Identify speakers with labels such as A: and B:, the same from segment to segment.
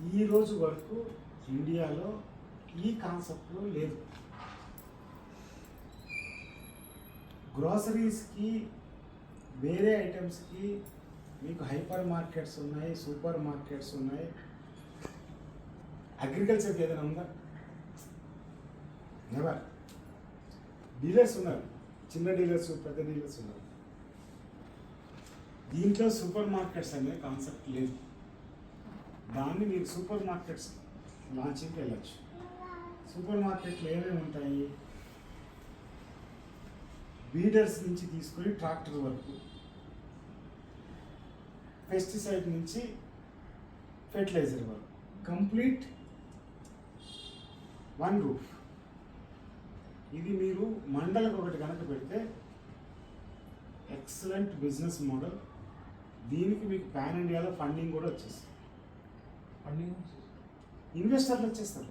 A: ఈ రోజు వరకు ఇండియాలో ఈ కాన్సెప్ట్లో లేదు. గ్రోసరీస్కి వేరే ఐటమ్స్కి మీకు హైపర్ మార్కెట్స్ ఉన్నాయి, సూపర్ మార్కెట్స్ ఉన్నాయి. అగ్రికల్చర్కి ఏదైనా ఉందా? నెవర్. డీలర్స్ ఉన్నారు, చిన్న డీలర్స్, పెద్ద డీలర్స్ ఉన్నారు. దీంట్లో సూపర్ మార్కెట్స్ అనే కాన్సెప్ట్ లేదు. దాన్ని మీరు సూపర్ మార్కెట్స్ లాంచింగ్కి వెళ్ళచ్చు. సూపర్ మార్కెట్లో ఏమేమి ఉంటాయి? బీడర్స్ నుంచి తీసుకొని ట్రాక్టర్ వరకు, పెస్టిసైడ్ నుంచి ఫెర్టిలైజర్ వరకు, కంప్లీట్ వన్ రూఫ్. ఇది మీరు మండలకు ఒకటి కనుక పెడితే ఎక్సలెంట్ బిజినెస్ మోడల్. దీనికి మీకు పాన్ ఇండియాలో ఫండింగ్ కూడా వచ్చేస్తుంది. ఇన్వెస్టర్లు వచ్చేస్తారు,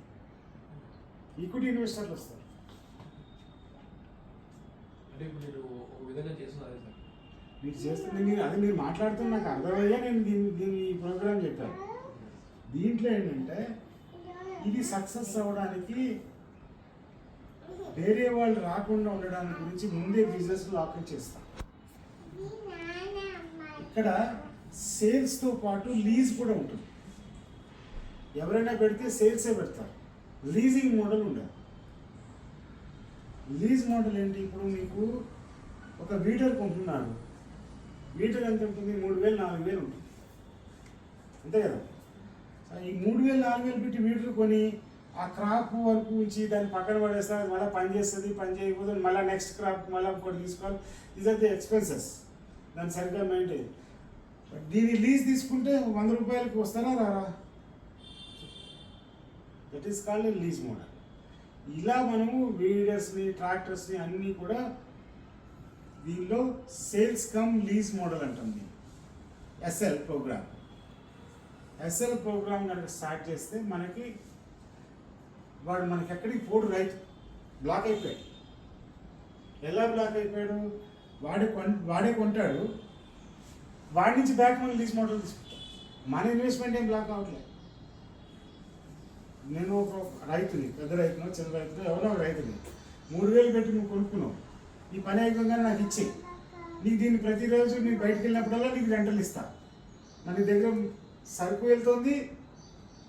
A: ఈక్విటీ ఇన్వెస్టర్లు వస్తారు.
B: అంటే ఇప్పుడు మీరు ఒక విధంగా చేస్తున్నారు సార్,
A: మీరు చేస్తుంది, మీరు మాట్లాడుతున్న నాకు అర్థమయ్యా నేను దీని ఈ ప్రోగ్రామ్ చెప్పాను. దీంట్లో ఏంటంటే ఇది సక్సెస్ అవ్వడానికి వేరే వాళ్ళు రాకుండా ఉండడానికి గురించి ముందే బిజినెస్ లాక్ చేస్తాం. ఇక్కడ సేల్స్తో పాటు లీజ్ కూడా ఉంటుంది. ఎవరైనా పెడితే సేల్సే పెడతారు, లీజింగ్ మోడల్ ఉండదు. లీజ్ మోడల్ ఏంటి? ఇప్పుడు మీకు ఒక వీటర్ కొంటున్నారు, వీటర్ ఎంత ఉంటుంది? 3,000 4,000 ఉంటుంది, అంతే కదా. ఈ 3,000 4,000 పెట్టి వీటర్ కొని ఆ క్రాప్ వరకు ఉంచి దాన్ని పక్కన పడేస్తారు, మళ్ళీ పని చేస్తుంది, పని చేయకపోతే మళ్ళీ నెక్స్ట్ క్రాప్ మళ్ళీ ఒకటి తీసుకోవాలి. దీస్ ఆర్ ది ఎక్స్పెన్సెస్, దాన్ని సరిగ్గా మెయింటైన్. దీన్ని లీజ్ తీసుకుంటే 100 రూపాయలకి వస్తారా రారా? That is called lease model. ఇలా మనము వీడర్స్ని, ట్రాక్టర్స్ని అన్నీ కూడా దీనిలో సేల్స్ కమ్ లీజ్ మోడల్ అంటుంది. SL programme. ఎస్ఎల్ ప్రోగ్రామ్ కనుక స్టార్ట్ చేస్తే వాడు మనకి ఎక్కడికి పోడు, రైతు బ్లాక్ అయిపోయాడు. ఎలా బ్లాక్ అయిపోయాడు? వాడే కొంటాడు, వాడి నుంచి బ్యాక్ మనం లీజ్ మోడల్ తీసుకుంటాం. మన ఇన్వెస్ట్మెంట్ ఏం బ్లాక్ అవ్వట్లేదు. నేను ఒక రైతుని, పెద్ద రైతునో చిన్న రైతునో ఎవరో ఒక రైతుని 3,000 పెట్టి నువ్వు కొనుక్కున్నావు, ఈ పని అయిపోగానే నాకు ఇచ్చేయి, నీకు దీన్ని ప్రతిరోజు నీకు బయటకు వెళ్ళినప్పుడల్లా నీకు రెంటలు ఇస్తా. మన దగ్గర సరుకు వెళ్తుంది,